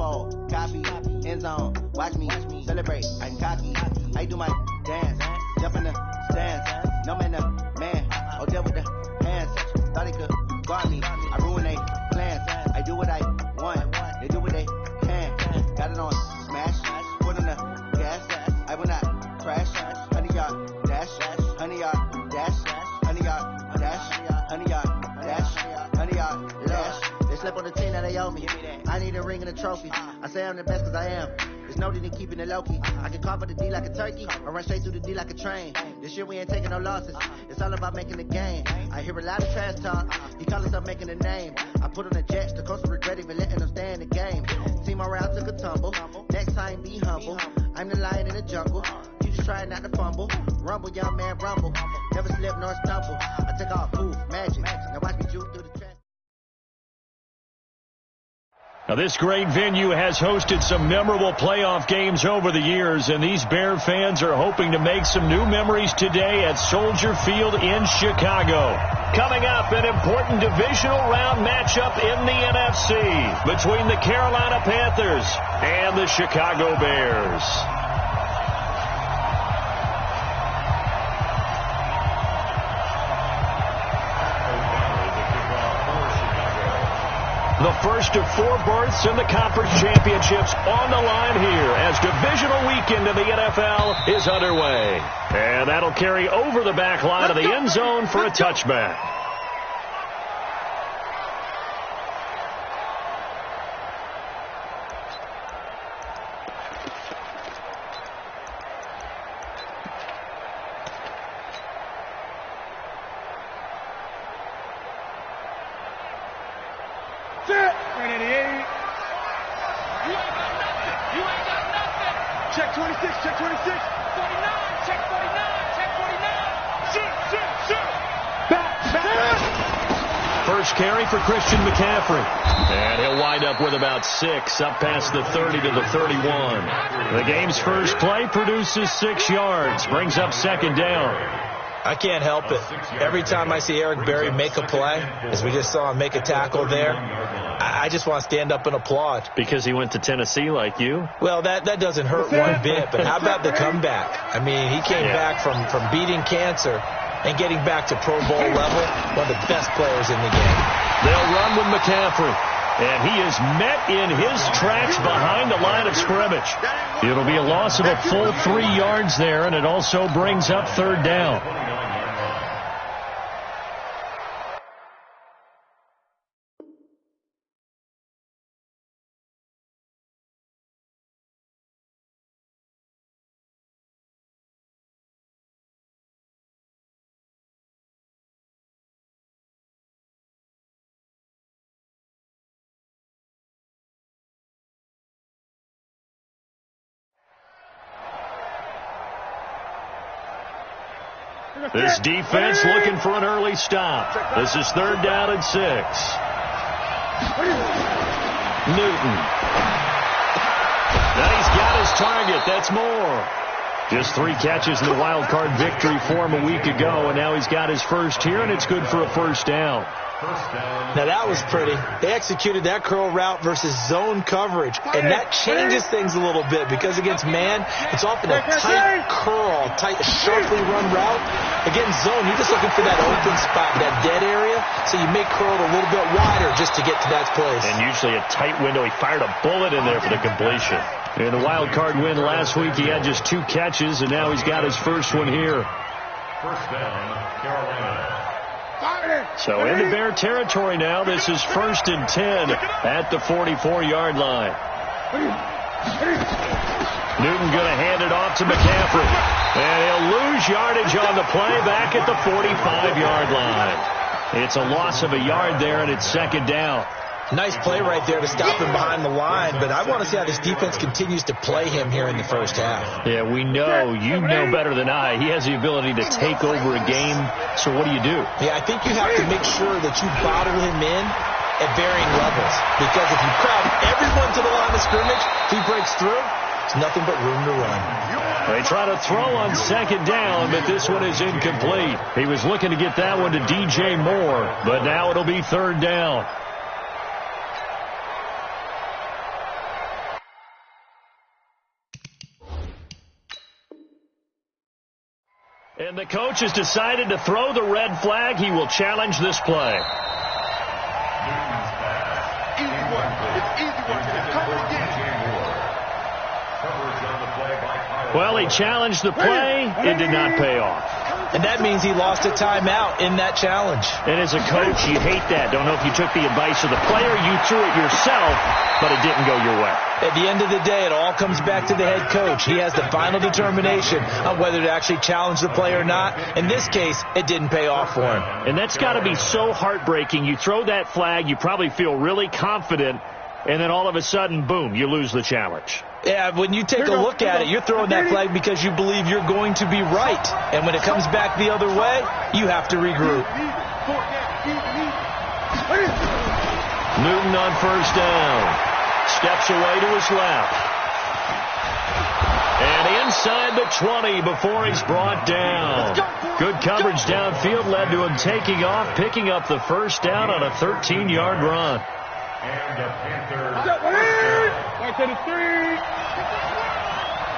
fold, copy, end zone. Watch me celebrate. I'm cocky. I do my dance, jump in the stands. No man, man. Oh, there with the hands. Thought they could guard me. I ruin they plans. I do what I want. They do what they can. Got it on smash. Put on the gas. I will not crash. 100-yard dash. 100-yard dash. 100-yard dash. 100-yard dash. 100-yard dash. They slip on the team that they owe me. I need a ring and a trophy. I say I'm the best because I am. There's no need in keeping it low-key. I can carve up the D like a turkey or run straight through the D like a train. This year we ain't taking no losses. It's all about making the game. I hear a lot of trash talk. He call himself making a name. I put on the Jets. The coach will regret even letting them stay in the game. Team morale took a tumble. Next time be humble. I'm the lion in the jungle. You just try not to fumble. Rumble, young man, rumble. Never slip nor stumble. I take off, poof, magic. Now watch me juke through the trash. Now, this great venue has hosted some memorable playoff games over the years, and these Bear fans are hoping to make some new memories today at Soldier Field in Chicago. Coming up, an important divisional round matchup in the NFC between the Carolina Panthers and the Chicago Bears. The first of 4 berths in the conference championships on the line here as divisional weekend in the NFL is underway. And that'll carry over the back line of the end zone for a touchback. Check 26, check 26. 49, check 49, check 49. Shoot. Back. First carry for Christian McCaffrey. And he'll wind up with about 6 up past the 30 to the 31. The game's first play produces 6 yards, brings up second down. I can't help it. Every time I see Eric Berry make a play, as we just saw him make a tackle there, I just want to stand up and applaud. Because he went to Tennessee like you? Well, that doesn't hurt one bit, but how about the comeback? I mean, he came back from beating cancer and getting back to Pro Bowl level, one of the best players in the game. They'll run with McCaffrey, and he is met in his tracks behind the line of scrimmage. It'll be a loss of a full 3 yards there, and it also brings up third down. This defense looking for an early stop. This is third down and 6. Newton. Now he's got his target. That's more. Just 3 catches in the wild card victory for him a week ago, and now he's got his first here, and it's good for a first down. Now that was pretty. They executed that curl route versus zone coverage, and that changes things a little bit because against man, it's often a tight curl, tight, sharply run route. Against zone, you're just looking for that open spot, that dead area, so you make curl a little bit wider just to get to that place. And usually a tight window. He fired a bullet in there for the completion. In the wild card win last week, he had just 2 catches, and now he's got his first one here. First down, Carolina. So into Bear territory now. This is 1st and 10 at the 44-yard line. Newton going to hand it off to McCaffrey. And he'll lose yardage on the play back at the 45-yard line. It's a loss of a yard there, and it's second down. Nice play right there to stop him behind the line, but I want to see how this defense continues to play him here in the first half. Yeah, we know. You know better than I. He has the ability to take over a game, so what do you do? Yeah, I think you have to make sure that you bottle him in at varying levels, because if you crowd everyone to the line of scrimmage, if he breaks through, it's nothing but room to run. They try to throw on second down, but this one is incomplete. He was looking to get that one to DJ Moore, but now it'll be third down. And the coach has decided to throw the red flag. He will challenge this play. Easy one. It's easy one. Cover again. Well, he challenged the play. It did not pay off. And that means he lost a timeout in that challenge. And as a coach, you hate that. Don't know if you took the advice of the player, you threw it yourself, but it didn't go your way. At the end of the day, it all comes back to the head coach. He has the final determination on whether to actually challenge the play or not. In this case, it didn't pay off for him. And that's got to be so heartbreaking. You throw that flag, you probably feel really confident, and then all of a sudden, boom, you lose the challenge. Yeah, when you take a look at it, you're throwing that flag because you believe you're going to be right. And when it comes back the other way, you have to regroup. Newton on first down. Steps away to his left. And inside the 20 before he's brought down. Good coverage downfield led to him taking off, picking up the first down on a 13-yard run. And the Panthers. Back to the 3.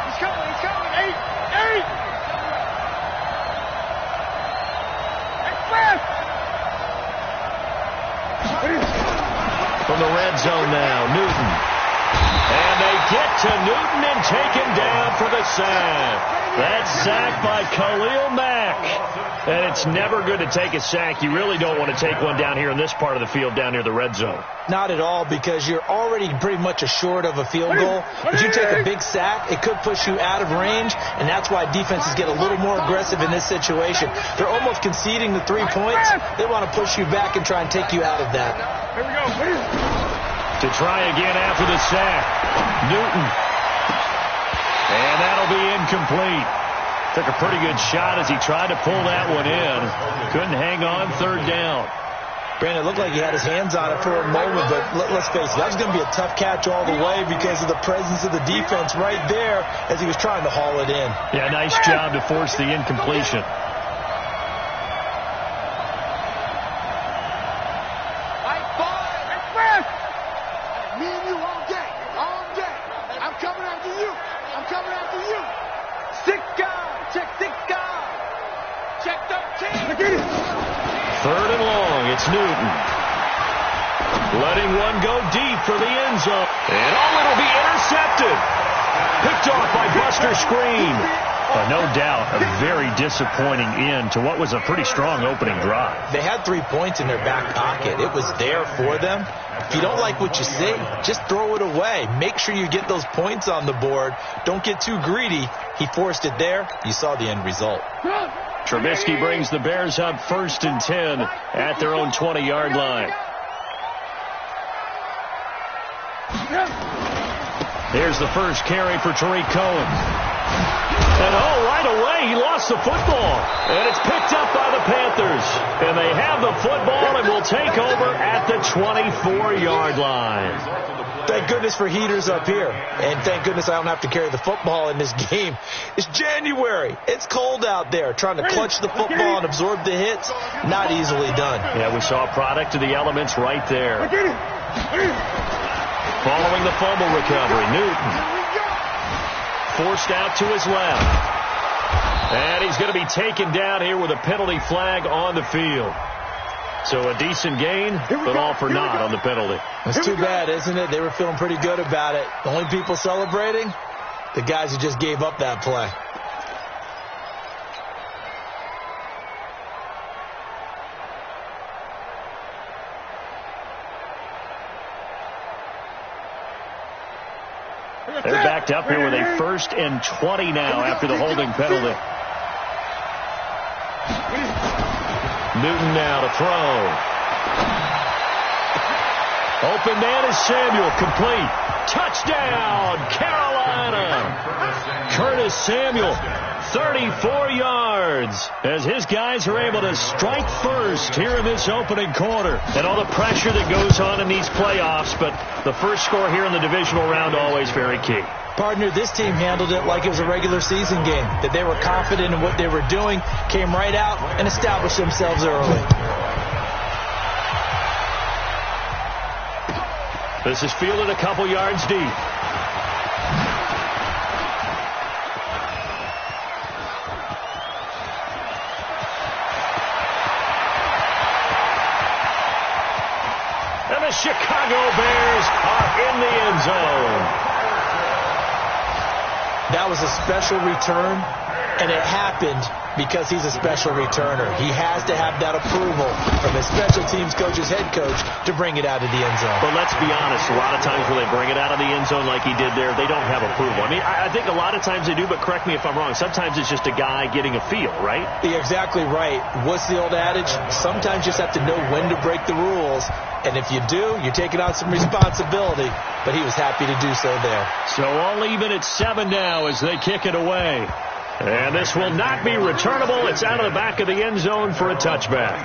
He's coming. 8. Fast. From the red zone now, Newton. And they get to Newton and take him down for the sack. That's sacked by Khalil Mack. And it's never good to take a sack. You really don't want to take one down here in this part of the field down near the red zone. Not at all, because you're already pretty much assured of a field goal. If you take a big sack, it could push you out of range, and that's why defenses get a little more aggressive in this situation. They're almost conceding the 3 points. They want to push you back and try and take you out of that. Here we go. To try again after the sack, Newton. And that'll be incomplete. Took a pretty good shot as he tried to pull that one in. Couldn't hang on third down. Brandon, it looked like he had his hands on it for a moment, but let's face it, that was going to be a tough catch all the way because of the presence of the defense right there as he was trying to haul it in. Yeah, nice job to force the incompletion. Me and you all day. I'm coming after you. 6 guys. Check 6 guys. Check 13. Third and long, it's Newton. Letting one go deep for the end zone. And it'll be intercepted. Picked off by Buster Screen. No doubt, a very disappointing end to what was a pretty strong opening drive. They had 3 points in their back pocket. It was there for them. If you don't like what you see, just throw it away. Make sure you get those points on the board. Don't get too greedy. He forced it there. You saw the end result. Trubisky brings the Bears up 1st and 10 at their own 20-yard line. Here's the first carry for Tariq Cohen. And right away, he lost the football. And it's picked up by the Panthers. And they have the football and will take over at the 24-yard line. Thank goodness for heaters up here. And thank goodness I don't have to carry the football in this game. It's January. It's cold out there. Trying to clutch the football and absorb the hits, not easily done. Yeah, we saw a product of the elements right there. Following the fumble recovery, Newton. Forced out to his left. And he's going to be taken down here with a penalty flag on the field. So a decent gain, but all for naught on the penalty. It's too bad, isn't it? They were feeling pretty good about it. The only people celebrating, the guys who just gave up that play. They're backed up here with a 1st and 20 now after the holding penalty. Newton now to throw. Open man is Samuel, complete. Touchdown, Carolina. Curtis Samuel, 34 yards, as his guys are able to strike first here in this opening quarter. And all the pressure that goes on in these playoffs, but the first score here in the divisional round always very key. Partner, this team handled it like it was a regular season game, that they were confident in what they were doing, came right out and established themselves early. This is fielded a couple yards deep. Chicago Bears are in the end zone. That was a special return, and it happened because he's a special returner. He has to have that approval from his special teams coach's head coach to bring it out of the end zone. But let's be honest, a lot of times when they bring it out of the end zone like he did there, they don't have approval. I mean, I think a lot of times they do, but correct me if I'm wrong. Sometimes it's just a guy getting a feel, right? You're exactly right. What's the old adage? Sometimes you just have to know when to break the rules. And if you do, you're taking on some responsibility. But he was happy to do so there. So all even at 7 now as they kick it away. And this will not be returnable. It's out of the back of the end zone for a touchback.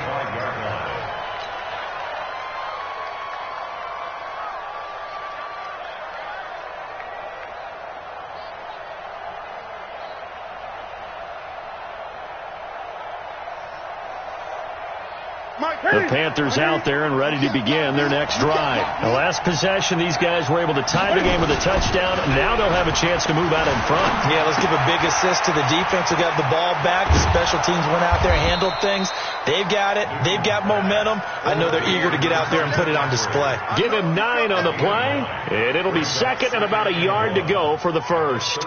The Panthers out there and ready to begin their next drive. The last possession, these guys were able to tie the game with a touchdown. Now they'll have a chance to move out in front. Yeah, let's give a big assist to the defense who got the ball back. The special teams went out there and handled things. They've got it. They've got momentum. I know they're eager to get out there and put it on display. Give him 9 on the play, and it'll be second and about a yard to go for the first.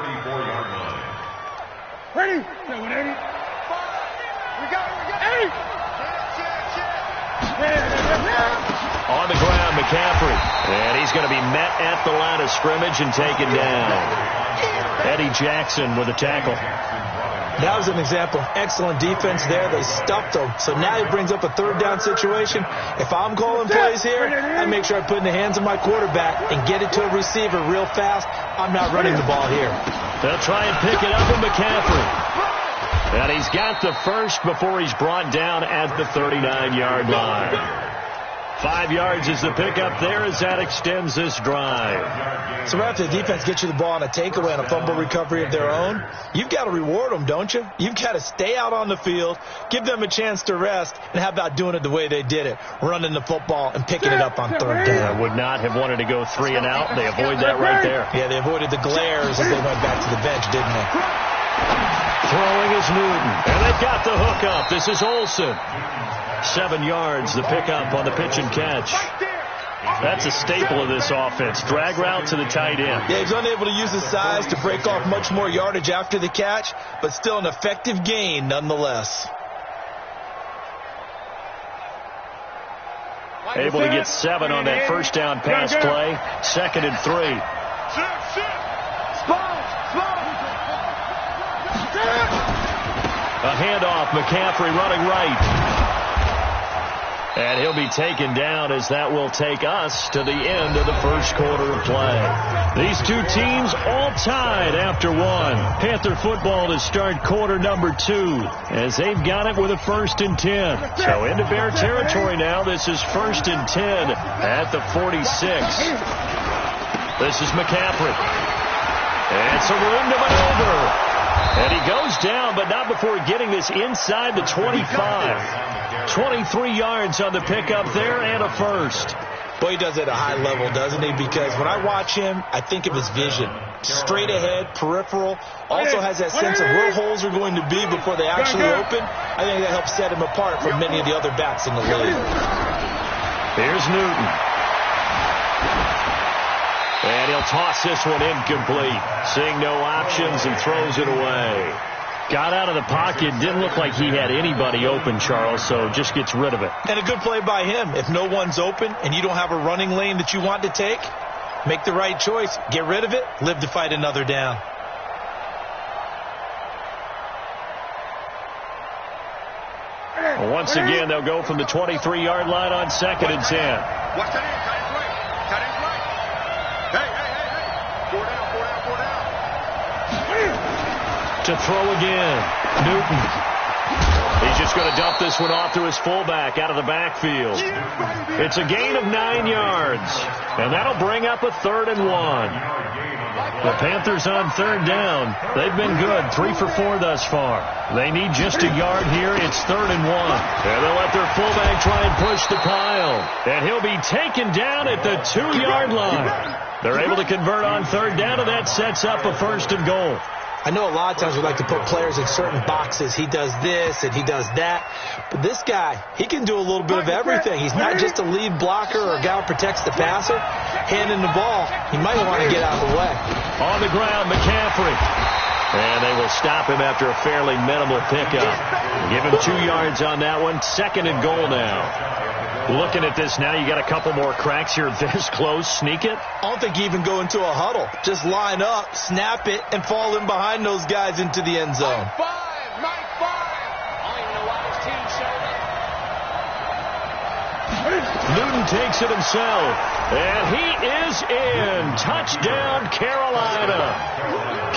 Ready? We got it. On the ground, McCaffrey. And he's going to be met at the line of scrimmage and taken down. Eddie Jackson with a tackle. That was an example of excellent defense there. They stuffed him. So now he brings up a third down situation. If I'm calling plays here, I make sure I put it in the hands of my quarterback and get it to a receiver real fast. I'm not running the ball here. They'll try and pick it up with McCaffrey. And he's got the first before he's brought down at the 39-yard line. 5 yards is the pickup there as that extends this drive. So right after the defense gets you the ball on a takeaway and a fumble recovery of their own, you've got to reward them, don't you? You've got to stay out on the field, give them a chance to rest, and how about doing it the way they did it, running the football and picking it up on third down. I would not have wanted to go 3 and out. They avoid that right there. Yeah, they avoided the glares as they went back to the bench, didn't they? Throwing is Newton. And they've got the hook up. This is Olsen. 7 yards, the pickup on the pitch and catch. That's a staple of this offense. Drag route to the tight end. Yeah, he's unable to use his size to break off much more yardage after the catch, but still an effective gain nonetheless. Able to get 7 on that first down pass play. 2nd and 3. A handoff, McCaffrey running right. And he'll be taken down as that will take us to the end of the first quarter of play. These two teams all tied after 1. Panther football to start quarter number 2 as they've got it with a 1st and 10. So into Bear territory now. This is 1st and 10 at the 46. This is McCaffrey. And some room to maneuver. And he goes down, but not before getting this inside the 25. 23 yards on the pickup there and a first. Boy, he does it at a high level, doesn't he? Because when I watch him, I think of his vision. Straight ahead, peripheral. Also has that sense of where holes are going to be before they actually open. I think that helps set him apart from many of the other backs in the league. Here's Newton. And he'll toss this one incomplete. Seeing no options and throws it away. Got out of the pocket. Didn't look like he had anybody open, Charles, so just gets rid of it. And a good play by him. If no one's open and you don't have a running lane that you want to take, make the right choice. Get rid of it. Live to fight another down. Once again, they'll go from the 23-yard line on 2nd and 10. Watch that in. Tight end right. Hey. 4 down. To throw again, Newton. He's just going to dump this one off to his fullback out of the backfield. It's a gain of 9 yards, and that'll bring up a 3rd and 1. The Panthers on 3rd down. They've been good, 3 for 4 thus far. They need just a yard here. It's 3rd and 1. And they'll let their fullback try and push the pile. And he'll be taken down at the 2-yard line. They're able to convert on 3rd down, and that sets up a 1st and goal. I know a lot of times we like to put players in certain boxes. He does this and he does that. But this guy, he can do a little bit of everything. He's not just a lead blocker or a guy who protects the passer. Handing the ball, he might want to get out of the way. On the ground, McCaffrey. And they will stop him after a fairly minimal pickup. Give him 2 yards on that one. 2nd and goal now. Looking at this now, you got a couple more cracks here this close. Sneak it? I don't think you even go into a huddle. Just line up, snap it, and fall in behind those guys into the end zone. Mike 5! I don't even know why this team showed up. Newton takes it himself. And he is in. Touchdown, Carolina.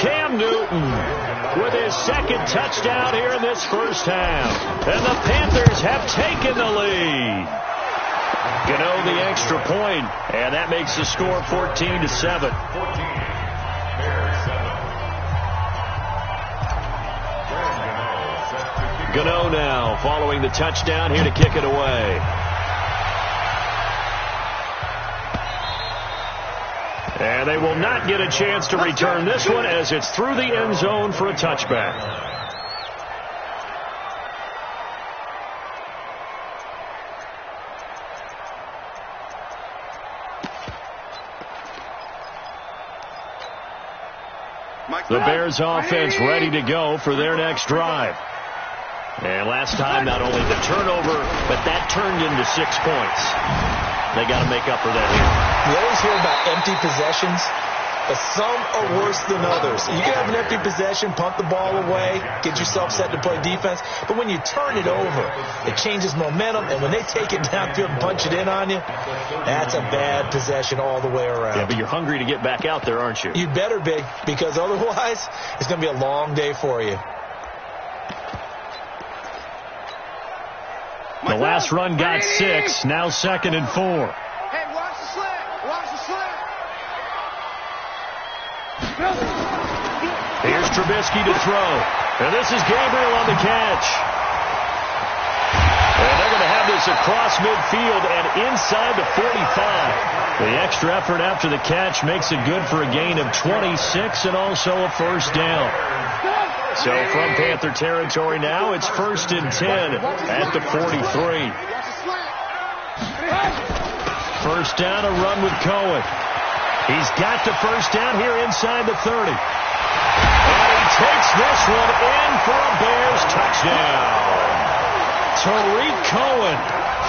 Cam Newton with his 2nd touchdown here in this first half. And the Panthers have taken the lead. Gano the extra point, and that makes the score 14-7. Gano now following the touchdown here to kick it away. And they will not get a chance to return this one as it's through the end zone for a touchback. The Bears offense ready to go for their next drive. And last time, not only the turnover, but that turned into 6 points. They got to make up for that here. We always hear about empty possessions, but some are worse than others. You can have an empty possession, punt the ball away, get yourself set to play defense, but when you turn it over, it changes momentum, and when they take it downfield and punch it in on you, that's a bad possession all the way around. Yeah, but you're hungry to get back out there, aren't you? You better be, because otherwise, it's going to be a long day for you. The last run got 6, now 2nd and 4. Hey, watch the slant. Watch the slant. Here's Trubisky to throw. And this is Gabriel on the catch. And they're going to have this across midfield and inside the 45. The extra effort after the catch makes it good for a gain of 26 and also a first down. So from Panther territory now, it's 1st and 10 at the 43. First down, a run with Cohen. He's got the first down here inside the 30. And he takes this one in for a Bears touchdown. Tariq Cohen,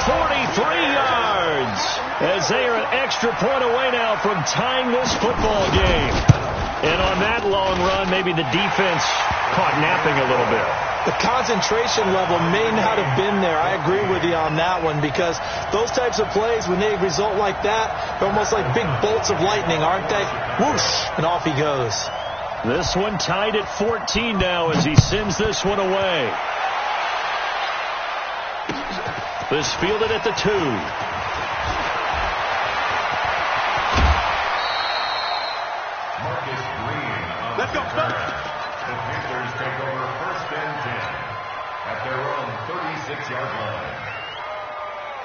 43 yards, as they are an extra point away now from tying this football game. And on that long run, maybe the defense caught napping a little bit. The concentration level may not have been there. I agree with you on that one, because those types of plays, when they result like that, they're almost like big bolts of lightning, aren't they? Whoosh, and off he goes. This one tied at 14 now as he sends this one away. This fielded at the 2. Let's go, stop. The Panthers take over 1st and 10 at their own 36-yard line.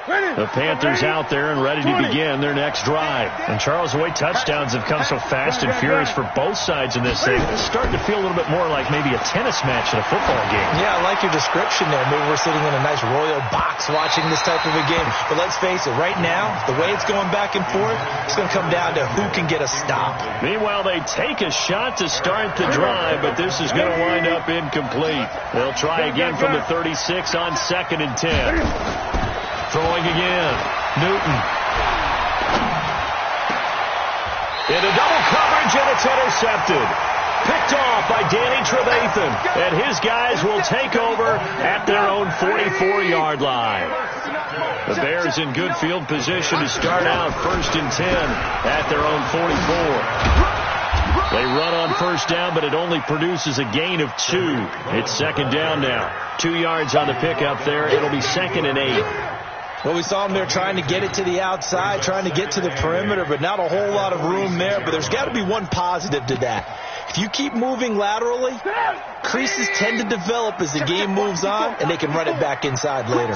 The Panthers out there and ready to begin their next drive. And Charles, the way touchdowns have come so fast and furious for both sides in this thing, it's starting to feel a little bit more like maybe a tennis match at a football game. Yeah, I like your description there. Maybe we're sitting in a nice royal box watching this type of a game. But let's face it, right now, the way it's going back and forth, it's going to come down to who can get a stop. Meanwhile, they take a shot to start the drive, but this is going to wind up incomplete. They'll try again from the 36 on 2nd and 10. Throwing again. Newton. Into double coverage, and it's intercepted. Picked off by Danny Trevathan. And his guys will take over at their own 44-yard line. The Bears in good field position to start out 1st and 10 at their own 44. They run on first down, but it only produces a gain of 2. It's 2nd down now. 2 yards on the pickup there. It'll be 2nd and 8. Well, we saw them there trying to get it to the outside, trying to get to the perimeter, but not a whole lot of room there. But there's got to be one positive to that. If you keep moving laterally, creases tend to develop as the game moves on, and they can run it back inside later.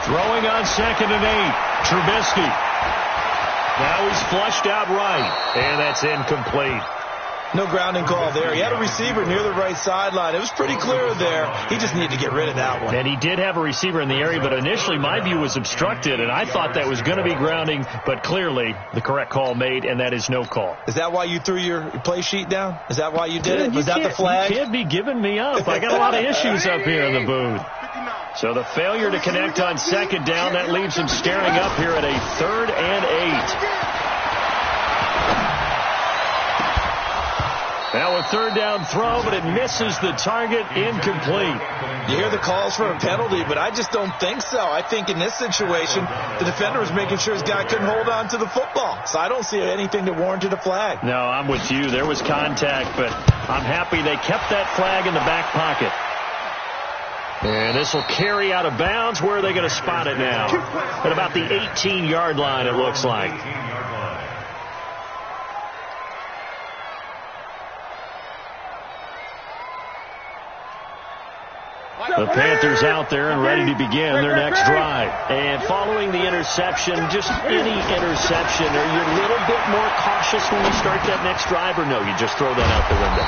Throwing on 2nd and 8. Trubisky. Now he's flushed out right, and that's incomplete. No grounding call there. He had a receiver near the right sideline. It was pretty clear there. He just needed to get rid of that one. And he did have a receiver in the area, but initially my view was obstructed, and I thought that was going to be grounding, but clearly the correct call made, and that is no call. Is that why you threw your play sheet down? Is that why you did it? Was that the flag? You can't be giving me up. I got a lot of issues up here in the booth. So the failure to connect on second down, that leaves him staring up here at a 3rd and 8. Now a 3rd down throw, but it misses the target, incomplete. You hear the calls for a penalty, but I just don't think so. I think in this situation, the defender was making sure his guy couldn't hold on to the football. So I don't see anything that warranted a flag. No, I'm with you. There was contact, but I'm happy they kept that flag in the back pocket. And this will carry out of bounds. Where are they going to spot it now? At about the 18-yard line, it looks like. The Panthers out there and ready to begin their next drive. And following the interception, just any interception, are you a little bit more cautious when you start that next drive, or no, you just throw that out the window?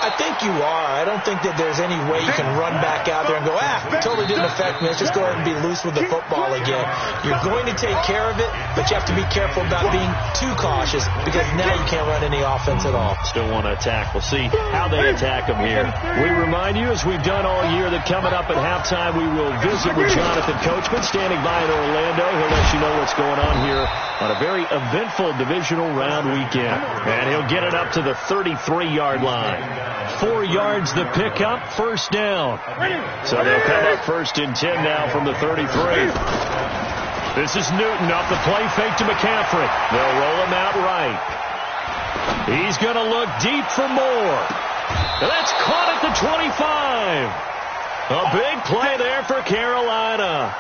I think you are. I don't think that there's any way you can run back out there and go, it totally didn't affect me. Let's just go ahead and be loose with the football again. You're going to take care of it, but you have to be careful about being too cautious because now you can't run any offense at all. Still want to attack. We'll see how they attack them here. We remind you, as we've done all year, that coming up at halftime, we will visit with Jonathan Coachman standing by in Orlando. He'll let you know what's going on here on a very eventful divisional round weekend. And he'll get it up to the 33-yard line. 4 yards the pickup, 1st down. So they'll come up 1st and 10 now from the 33. This is Newton off the play fake to McCaffrey. They'll roll him out right. He's going to look deep for more. That's caught at the 25. A big play there for Carolina.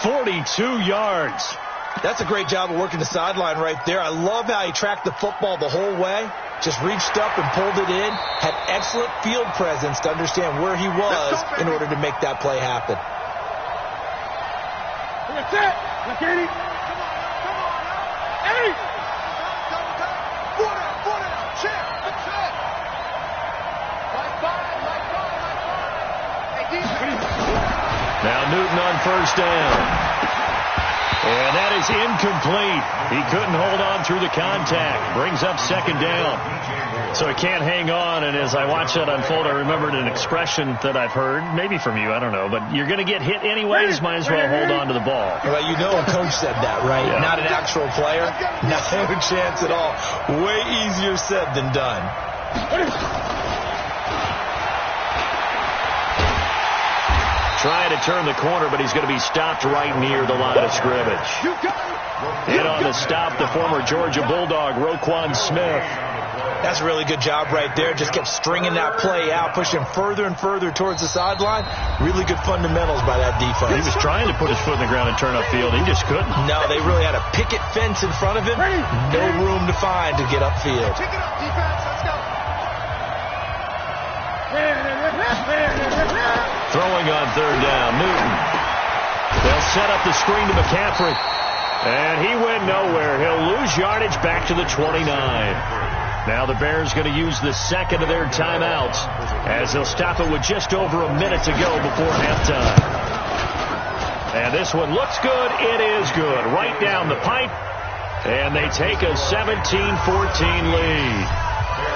42 yards. That's a great job of working the sideline right there. I love how he tracked the football the whole way. Just reached up and pulled it in. Had excellent field presence to understand where he was in order to make that play happen. That's it. Look at it. Come on. Eddie. Put it. Check. That's it. Now Newton on 1st down. And that is incomplete. He couldn't hold on through the contact. Brings up 2nd down. So he can't hang on. And as I watched that unfold, I remembered an expression that I've heard, maybe from you, I don't know, but you're going to get hit anyways, might as well hold on to the ball. Well, you know a coach said that, right? Yeah. Not an actual player. Not a chance at all. Way easier said than done. Trying to turn the corner, but he's going to be stopped right near the line of scrimmage. In on the stop, the former Georgia Bulldog, Roquan Smith. That's a really good job right there. Just kept stringing that play out, pushing further and further towards the sideline. Really good fundamentals by that defense. He was trying to put his foot in the ground and turn upfield. He just couldn't. No, they really had a picket fence in front of him. No room to find to get upfield. Pick it up, defense. Let's go. Throwing on 3rd down, Newton. They'll set up the screen to McCaffrey. And he went nowhere. He'll lose yardage back to the 29. Now the Bears going to use the 2nd of their timeouts as they'll stop it with just over a minute to go before halftime. And this one looks good. It is good. Right down the pipe. And they take a 17-14 lead.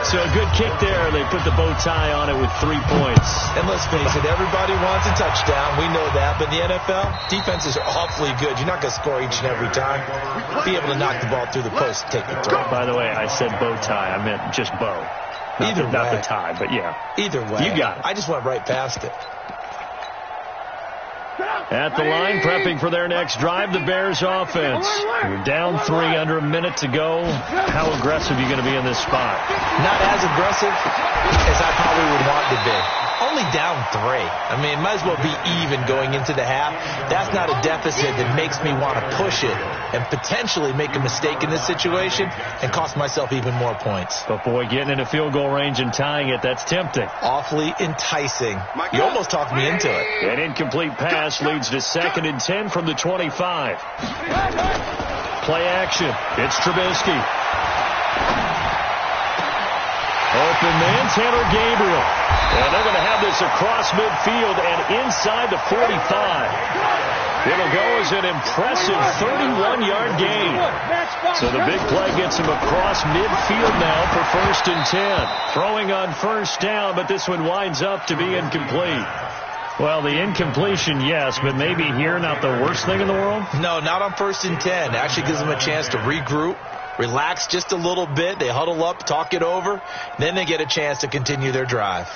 So a good kick there. They put the bow tie on it with 3 points. And let's face it, everybody wants a touchdown. We know that. But in the NFL, defenses are awfully good. You're not going to score each and every time. Be able to knock the ball through the post and take the throw. By the way, I said bow tie. I meant just bow. Not the tie, but yeah. Either way. You got it. I just went right past it. At the line, prepping for their next drive, the Bears offense. You're down 3, under a minute to go. How aggressive are you going to be in this spot? Not as aggressive as I probably would want to be. Only down 3. I mean, might as well be even going into the half. That's not a deficit that makes me want to push it and potentially make a mistake in this situation and cost myself even more points. But boy, getting into field goal range and tying it, that's tempting. Awfully enticing. You almost talked me into it. An incomplete pass leads to 2nd and 10 from the 25. Play action. It's Trubisky. Open man, Tanner Gabriel. And they're going to have this across midfield and inside the 45. It'll go as an impressive 31-yard gain. So the big play gets him across midfield now for 1st and 10. Throwing on 1st down, but this one winds up to be incomplete. Well, the incompletion, yes, but maybe here not the worst thing in the world? No, not on 1st and 10. Actually gives them a chance to regroup, relax just a little bit. They huddle up, talk it over, then they get a chance to continue their drive.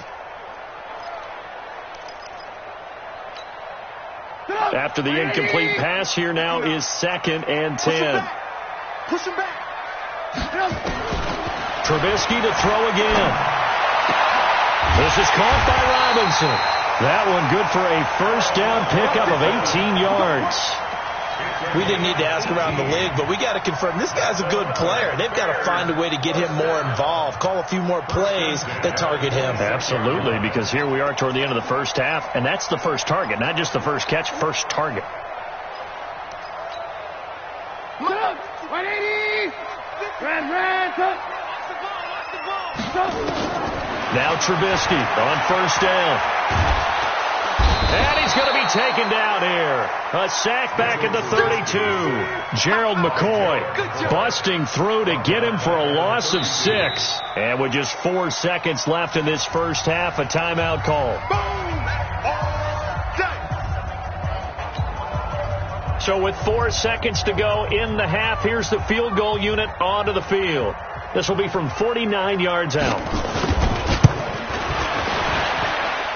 After the incomplete pass, here now is 2nd and 10. Push him back. Trubisky to throw again. This is caught by Robinson. That one good for a 1st down pickup of 18 yards. We didn't need to ask around the league, but we got to confirm this guy's a good player. They've got to find a way to get him more involved, call a few more plays that target him. Absolutely, because here we are toward the end of the 1st half, and that's the first target, not just the first catch, first target. 180. Now Trubisky on 1st down. And he's going to be taken down here. A sack back at the 32. Gerald McCoy busting through to get him for a loss of 6. And with just 4 seconds left in this 1st half, a timeout call. So with 4 seconds to go in the half, here's the field goal unit onto the field. This will be from 49 yards out.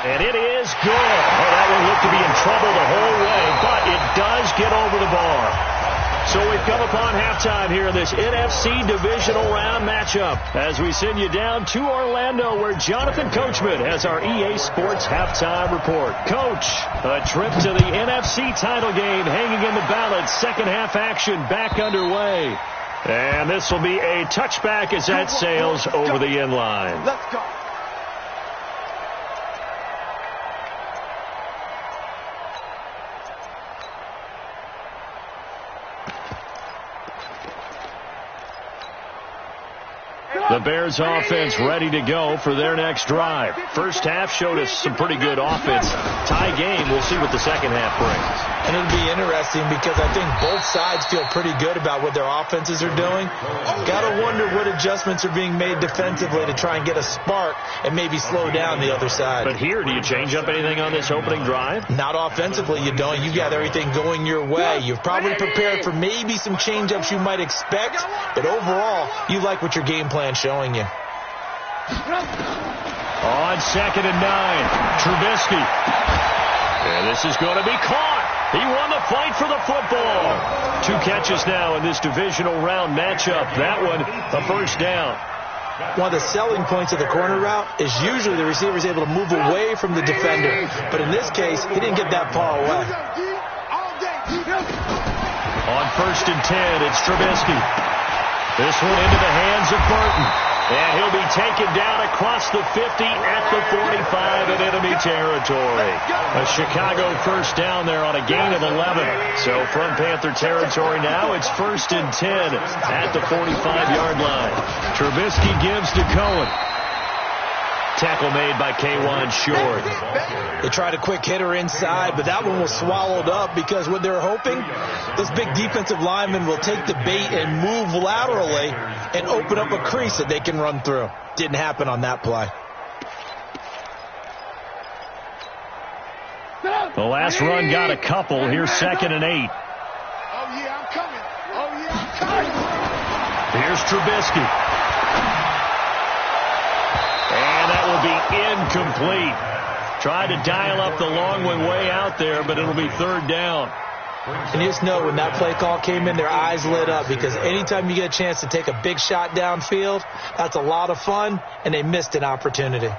And it is good. Oh, that one looked to be in trouble the whole way, but it does get over the bar. So we've come upon halftime here in this NFC Divisional Round matchup as we send you down to Orlando where Jonathan Coachman has our EA Sports Halftime Report. Coach, a trip to the NFC title game hanging in the balance. 2nd half action back underway. And this will be a touchback as that sails over the end line. Let's go. The Bears offense ready to go for their next drive. 1st half showed us some pretty good offense. Tie game. We'll see what the 2nd half brings. And it'll be interesting because I think both sides feel pretty good about what their offenses are doing. Got to wonder what adjustments are being made defensively to try and get a spark and maybe slow down the other side. But here, do you change up anything on this opening drive? Not offensively, you don't. You've got everything going your way. You've probably prepared for maybe some change-ups you might expect, but overall, you like what your game plan's showing you. On 2nd and 9, Trubisky. And this is going to be caught. He won the fight for the football. 2 catches now in this divisional round matchup. That one, a 1st down. One of the selling points of the corner route is usually the receiver is able to move away from the defender. But in this case, he didn't get that far away. On 1st and 10, it's Trubisky. This one into the hands of Burton. And he'll be taken down across the 50 at the 45 in enemy territory. A Chicago 1st down there on a gain of 11. So from Panther territory now, it's 1st and 10 at the 45-yard line. Trubisky gives to Cohen. Tackle made by K'Wan Short. They tried a quick hitter inside, but that one was swallowed up because what they're hoping, this big defensive lineman will take the bait and move laterally and open up a crease that they can run through. Didn't happen on that play. The last run got a couple. Here's 2nd and 8. Oh, yeah, I'm coming. Oh, yeah, I'm coming. Here's Trubisky. And that will be incomplete. Tried to dial up the long one way out there, but it'll be 3rd down. And you just know when that play call came in, their eyes lit up because anytime you get a chance to take a big shot downfield, that's a lot of fun, and they missed an opportunity.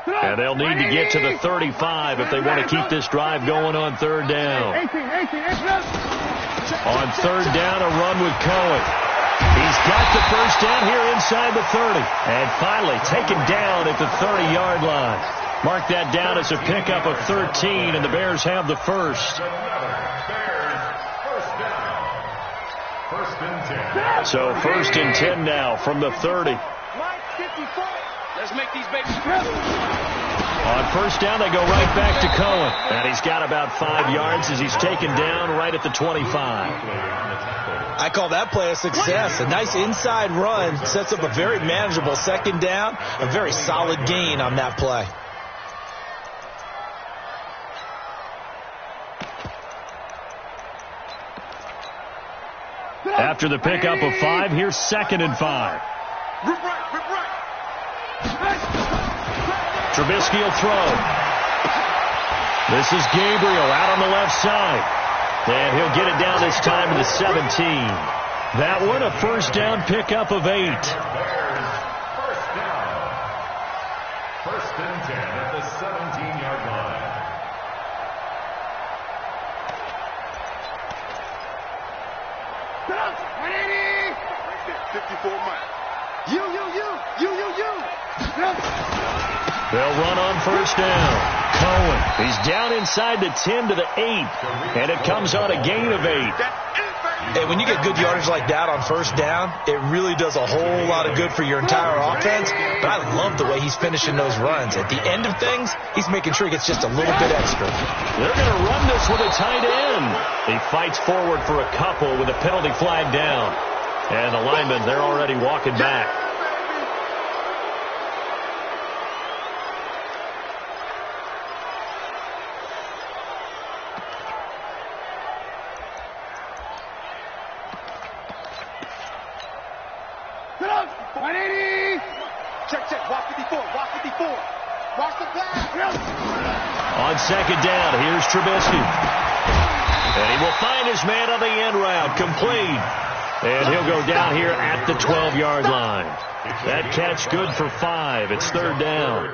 And they'll need to get to the 35 if they want to keep this drive going on 3rd down. On 3rd down, a run with Cohen. He's got the 1st down here inside the 30. And finally taken down at the 30-yard line. Mark that down as a pickup of 13, and the Bears have the 1st. First and 10. So 1st and 10 now from the 30. Let's make these babies On 1st down, they go right back to Cohen. And he's got about 5 yards as he's taken down right at the 25. I call that play a success. A nice inside run sets up a very manageable 2nd down. A very solid gain on that play. After the pickup of 5, here's 2nd and 5. Trubisky will throw. This is Gabriel out on the left side. And he'll get it down this time to the 17. That one a 1st down pickup of 8. First down. 1st and 10 at the 17-yard line. They'll run on 1st down. Cohen, he's down inside the 10 to the 8. And it comes on a gain of 8. Hey, when you get good yardage like that on 1st down, it really does a whole lot of good for your entire offense. But I love the way he's finishing those runs. At the end of things, he's making sure he gets just a little bit extra. They're going to run this with a tight end. He fights forward for a couple with a penalty flag down. And the linemen, they're already walking back. On 2nd down, here's Trubisky. And he will find his man on the end route, complete. And he'll go down here at the 12-yard line. That catch good for 5. It's 3rd down.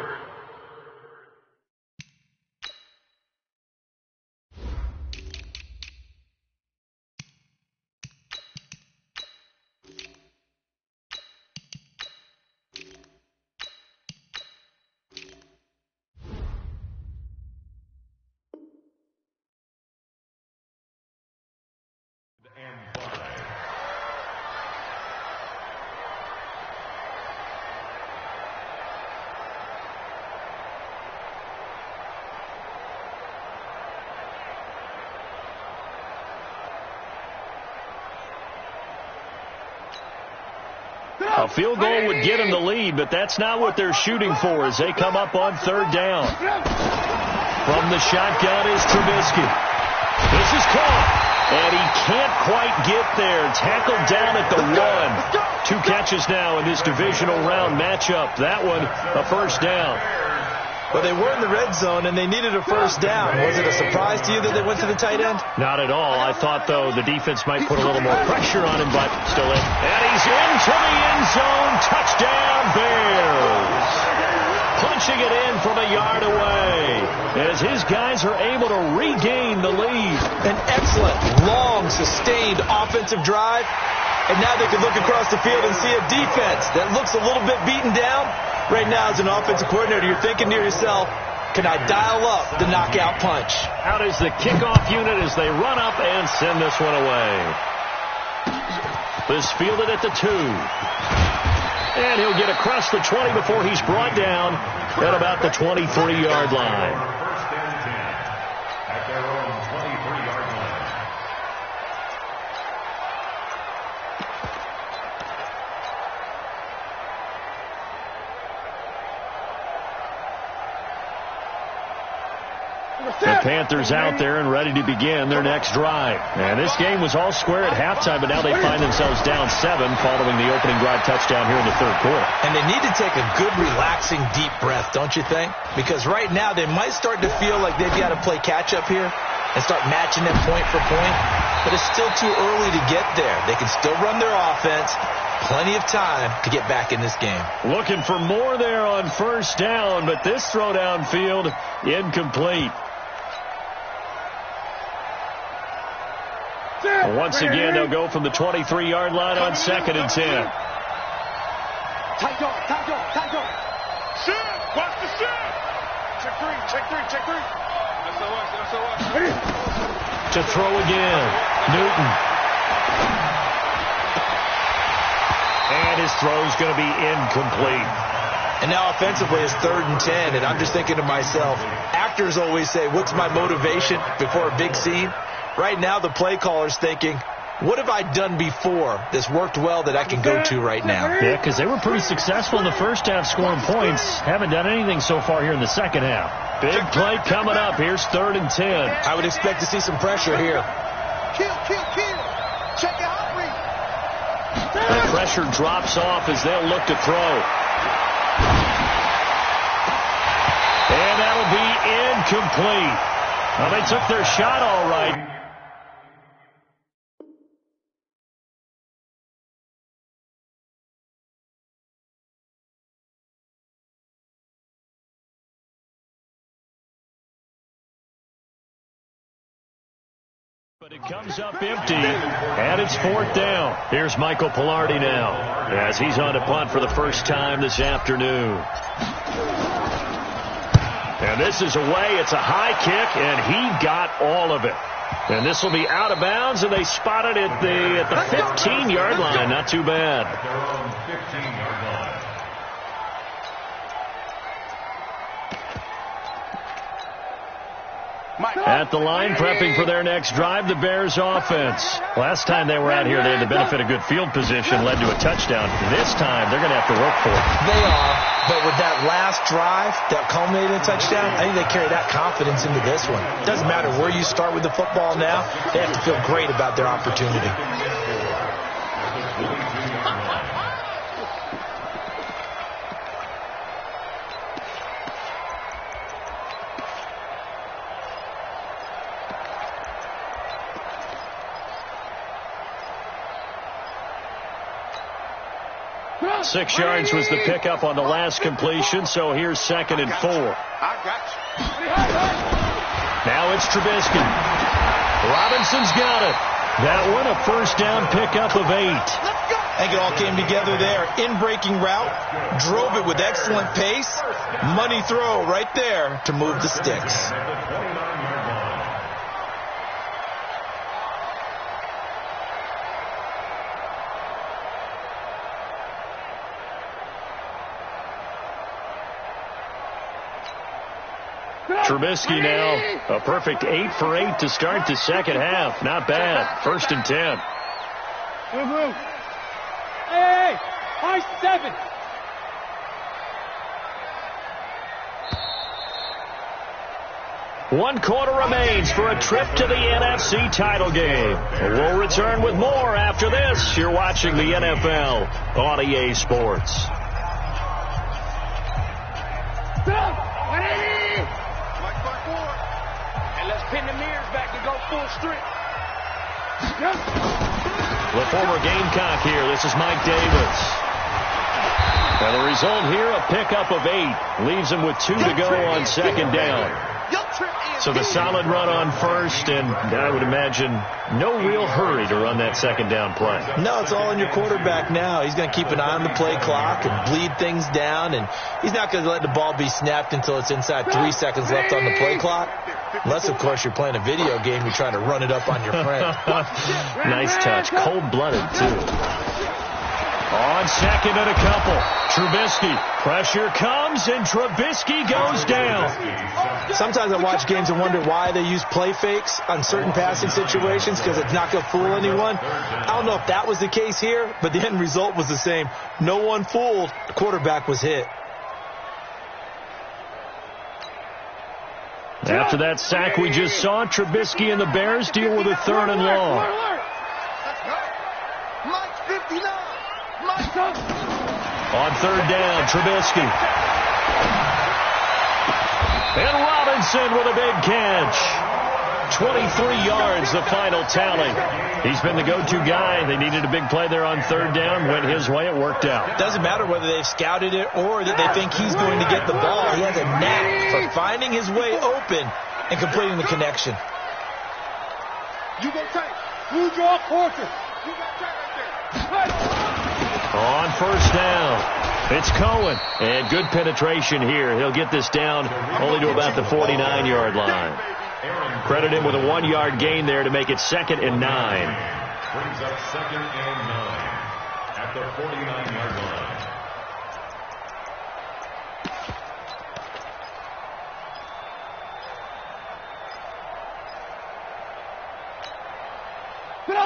A field goal would get them the lead, but that's not what they're shooting for as they come up on 3rd down. From the shotgun is Trubisky. This is caught, and he can't quite get there. Tackled down at the 1. 2 catches now in this divisional round matchup. That one, a 1st down. Well, they were in the red zone, and they needed a 1st down. Was it a surprise to you that they went to the tight end? Not at all. I thought, though, the defense might put a little more pressure on him, but still in. And he's into the end zone. Touchdown, Bears. Punching it in from a yard away as his guys are able to regain the lead. An excellent, long, sustained offensive drive. And now they can look across the field and see a defense that looks a little bit beaten down. Right now, as an offensive coordinator, you're thinking to yourself, can I dial up the knockout punch? Out is the kickoff unit as they run up and send this one away. This fielded at the 2. And he'll get across the 20 before he's brought down at about the 23-yard line. First and 10 at their own 23-yard line. The Panthers out there and ready to begin their next drive. And this game was all square at halftime, but now they find themselves down 7 following the opening drive touchdown here in the 3rd quarter. And they need to take a good, relaxing, deep breath, don't you think? Because right now they might start to feel like they've got to play catch-up here and start matching them point for point. But it's still too early to get there. They can still run their offense. Plenty of time to get back in this game. Looking for more there on 1st down, but this throw downfield incomplete. Once again, they'll go from the 23-yard line on 2nd and 10. Tight dog. Shoot! Watch the shoot! Check 3. To throw again, Newton. This throw's going to be incomplete. And now offensively it's 3rd and 10, and I'm just thinking to myself, actors always say, what's my motivation before a big scene? Right now the play caller's thinking, what have I done before that's worked well that I can go to right now? Yeah, because they were pretty successful in the first half scoring points. Haven't done anything so far here in the second half. Big play coming up. Here's 3rd and 10. I would expect to see some pressure here. Kill. Check it out, Reed. The pressure drops off as they'll look to throw. And that'll be incomplete. Well, they took their shot all right. But it comes up empty, and it's 4th down. Here's Michael Pilardi now, as he's on to punt for the first time this afternoon. And this is away. It's a high kick, and he got all of it. And this will be out of bounds, and they spot it at the 15-yard line. Not too bad. At their own 15-yard line. At the line, prepping for their next drive, the Bears offense. Last time they were out here, they had the benefit of good field position, led to a touchdown. This time, they're going to have to work for it. They are, but with that last drive that culminated in a touchdown, I think they carry that confidence into this one. It doesn't matter where you start with the football now. They have to feel great about their opportunity. Six yards was the pickup on the last completion, so here's 2nd and 4. Now it's Trubisky. Robinson's got it. That one a first down pickup of 8. I think it all came together there. In-breaking route, drove it with excellent pace. Money throw right there to move the sticks. Trubisky now, a perfect 8 for 8 to start the second half. Not bad. 1st and 10. Move. Hey, high 7. One quarter remains for a trip to the NFC title game. We'll return with more after this. You're watching the NFL on EA Sports. And let's pin the mirrors back and go full strength. The former Gamecock here. This is Mike Davis. And the result here, a pickup of 8. Leaves him with 2 to go on 2nd down. So the solid run on 1st, and I would imagine no real hurry to run that 2nd down play. No, it's all on your quarterback now. He's going to keep an eye on the play clock and bleed things down, and he's not going to let the ball be snapped until it's inside 3 seconds left on the play clock. Unless, of course, you're playing a video game, you're trying to run it up on your friend. Nice touch. Cold-blooded, too. On 2nd and a couple. Trubisky. Pressure comes, and Trubisky goes down. Sometimes I watch games and wonder why they use play fakes on certain passing situations, because it's not going to fool anyone. I don't know if that was the case here, but the end result was the same. No one fooled. The quarterback was hit. After that sack we just saw, Trubisky and the Bears deal with a 3rd and long. On 3rd down, Trubisky. And Robinson with a big catch. 23 yards, the final tally. He's been the go-to guy. They needed a big play there on 3rd down. Went his way. It worked out. Doesn't matter whether they've scouted it or that they think he's going to get the ball. He has a knack for finding his way open and completing the connection. You go tight. You draw quarter. You go tight right there. On 1st down, it's Cohen. And good penetration here. He'll get this down only to about the 49-yard line. Credit him with a 1-yard gain there to make it 2nd and 9. Brings up 2nd and 9. at the 49-yard line.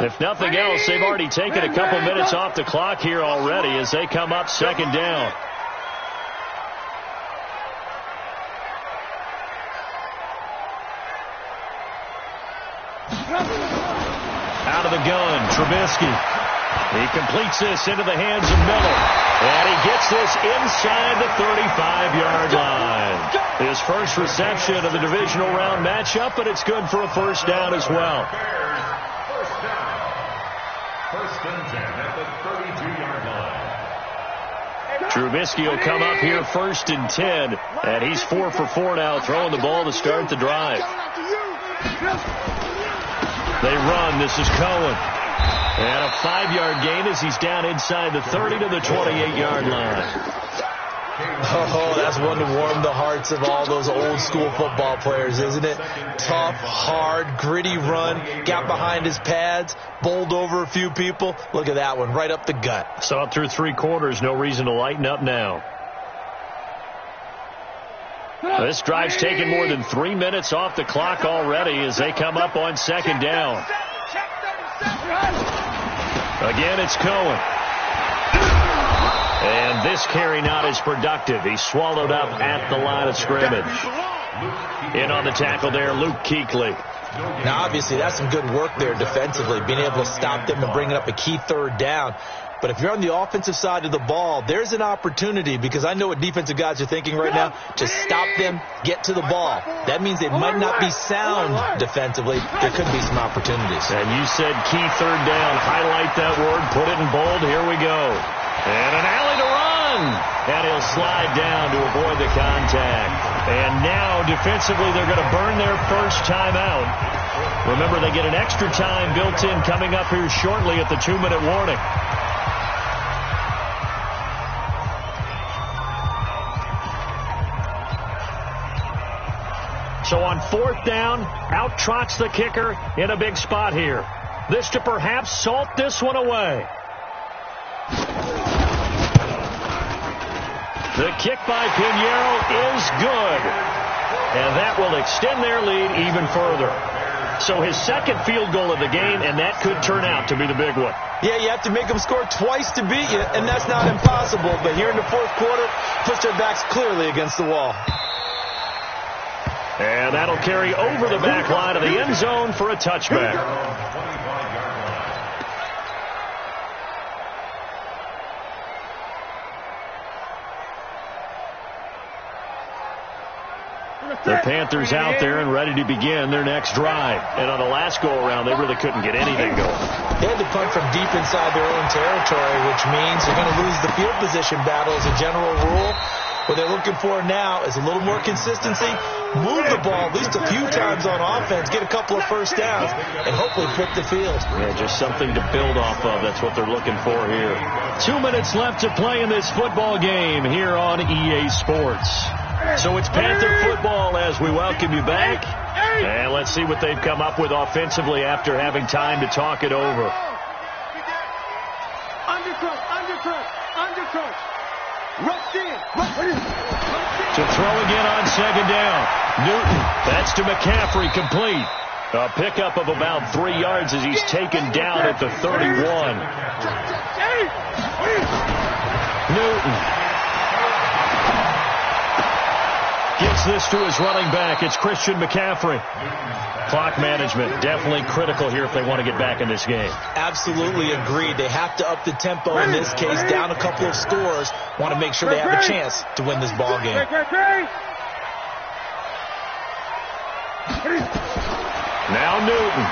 If nothing else, they've already taken a couple minutes off the clock here already as they come up second down. Out of the gun, Trubisky. He completes this into the hands of Miller. And he gets this inside the 35-yard line. His first reception of the divisional round matchup, but it's good for a first down as well. First down. First and 10 at the 32-yard line. Trubisky will come up here first and 10. And he's 4 for 4 now, throwing the ball to start the drive. They run. This is Cohen. And a 5-yard gain as he's down inside the 30 to the 28-yard line. Oh, that's one to warm the hearts of all those old school football players, isn't it? Tough, hard, gritty run, got behind his pads, bowled over a few people. Look at that one, right up the gut. Saw it through 3 quarters, no reason to lighten up now. This drive's taken more than 3 minutes off the clock already as they come up on second down. Again, it's Cohen. And this carry not as productive. He's swallowed up at the line of scrimmage. In on the tackle there, Luke Kuechly. Now, obviously, that's some good work there defensively, being able to stop them and bring up a key third down. But if you're on the offensive side of the ball, there's an opportunity, because I know what defensive guys are thinking right now, to stop them, get to the ball. That means they might not be sound defensively. There could be some opportunities. And you said key third down. Highlight that word, put it in bold. Here we go. And an alley to run. And he'll slide down to avoid the contact. And now, defensively, they're going to burn their first timeout. Remember, they get an extra time built in coming up here shortly at the 2-minute warning. So on 4th down, out trots the kicker in a big spot here. This to perhaps salt this one away. The kick by Pinheiro is good. And that will extend their lead even further. So his second field goal of the game, and that could turn out to be the big one. Yeah, you have to make them score twice to beat you, and that's not impossible. But here in the 4th quarter, push their backs clearly against the wall. And that'll carry over the back line of the end zone for a touchback. The Panthers out there and ready to begin their next drive. And on the last go-around, they really couldn't get anything going. They had to punt from deep inside their own territory, which means they're going to lose the field position battle as a general rule. What they're looking for now is a little more consistency, move the ball at least a few times on offense, get a couple of first downs, and hopefully flip the field. Yeah, just something to build off of. That's what they're looking for here. 2 minutes left to play in this football game here on EA Sports. So it's Panther football as we welcome you back. And let's see what they've come up with offensively after having time to talk it over. Undercut. Rushed in. To throw again on second down. Newton. That's to McCaffrey, complete. A pickup of about 3 yards as he's taken down at the 31. Newton gives this to his running back. It's Christian McCaffrey. Clock management definitely critical here if they want to get back in this game. Absolutely agreed. They have to up the tempo in this case, down a couple of scores. Want to make sure they have a chance to win this ball game. Now Newton.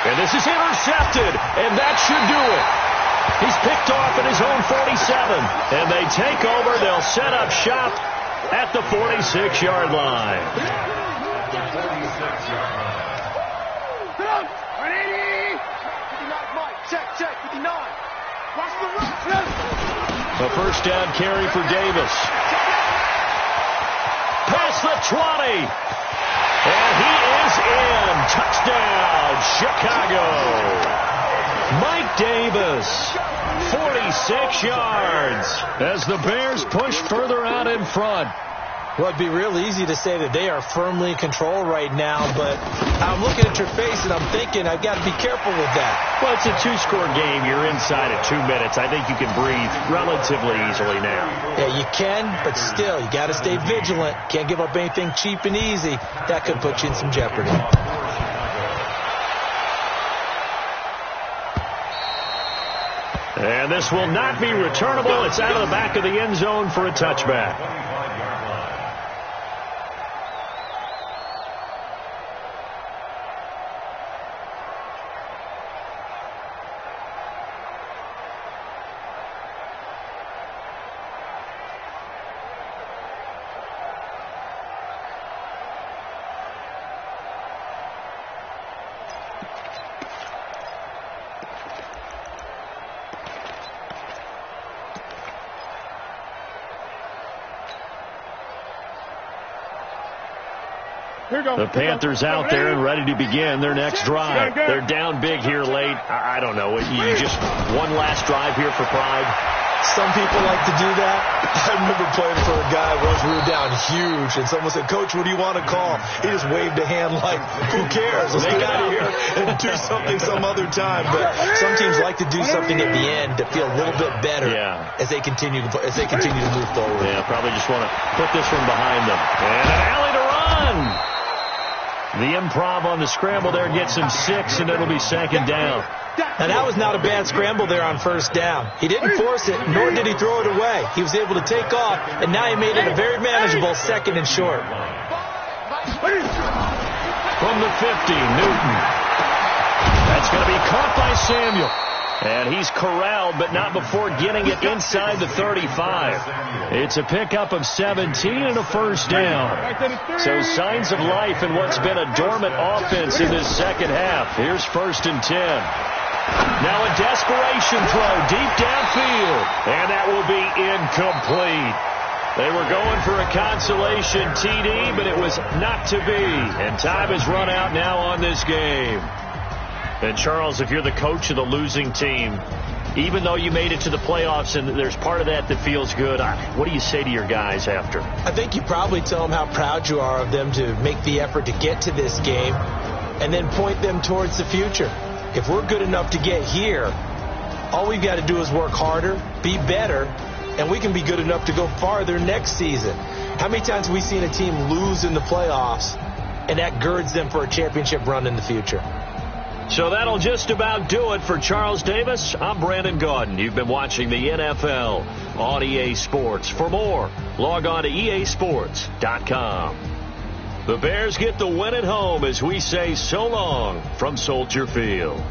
And this is intercepted, and that should do it. He's picked off at his own 47, and they take over. They'll set up shop at the 46-yard line. A first down carry for Davis. Past the 20. And he is in. Touchdown, Chicago. Mike Davis, 46 yards as the Bears push further out in front. Well, it'd be real easy to say that they are firmly in control right now, but I'm looking at your face and I'm thinking I've got to be careful with that. Well, it's a two-score game. You're inside at 2 minutes. I think you can breathe relatively easily now. Yeah, you can, but still, you got to stay vigilant. Can't give up anything cheap and easy. That could put you in some jeopardy. And this will not be returnable. It's out of the back of the end zone for a touchback. The Panthers out there and ready to begin their next drive. They're down big here late. I don't know. You just one last drive here for pride. Some people like to do that. I remember playing for a guy once we were down huge, and someone said, "Coach, what do you want to call?" He just waved a hand like, "Who cares? Let's get out of here and do something some other time." But some teams like to do something at the end to feel a little bit better as they continue to move forward. Yeah, probably just want to put this one behind them. And an alley to run. The improv on the scramble there gets him 6, and it'll be second down. And that was not a bad scramble there on first down. He didn't force it, nor did he throw it away. He was able to take off, and now he made it a very manageable second and short. From the 50, Newton. That's going to be caught by Samuel. And he's corralled, but not before getting it inside the 35. It's a pickup of 17 and a first down. So signs of life in what's been a dormant offense in this second half. Here's 1st and 10. Now a desperation throw deep downfield. And that will be incomplete. They were going for a consolation TD, but it was not to be. And time has run out now on this game. And, Charles, if you're the coach of the losing team, even though you made it to the playoffs and there's part of that that feels good, what do you say to your guys after? I think you probably tell them how proud you are of them to make the effort to get to this game and then point them towards the future. If we're good enough to get here, all we've got to do is work harder, be better, and we can be good enough to go farther next season. How many times have we seen a team lose in the playoffs, and that girds them for a championship run in the future? So that'll just about do it for Charles Davis. I'm Brandon Gaudin. You've been watching the NFL on EA Sports. For more, log on to easports.com. The Bears get the win at home as we say so long from Soldier Field.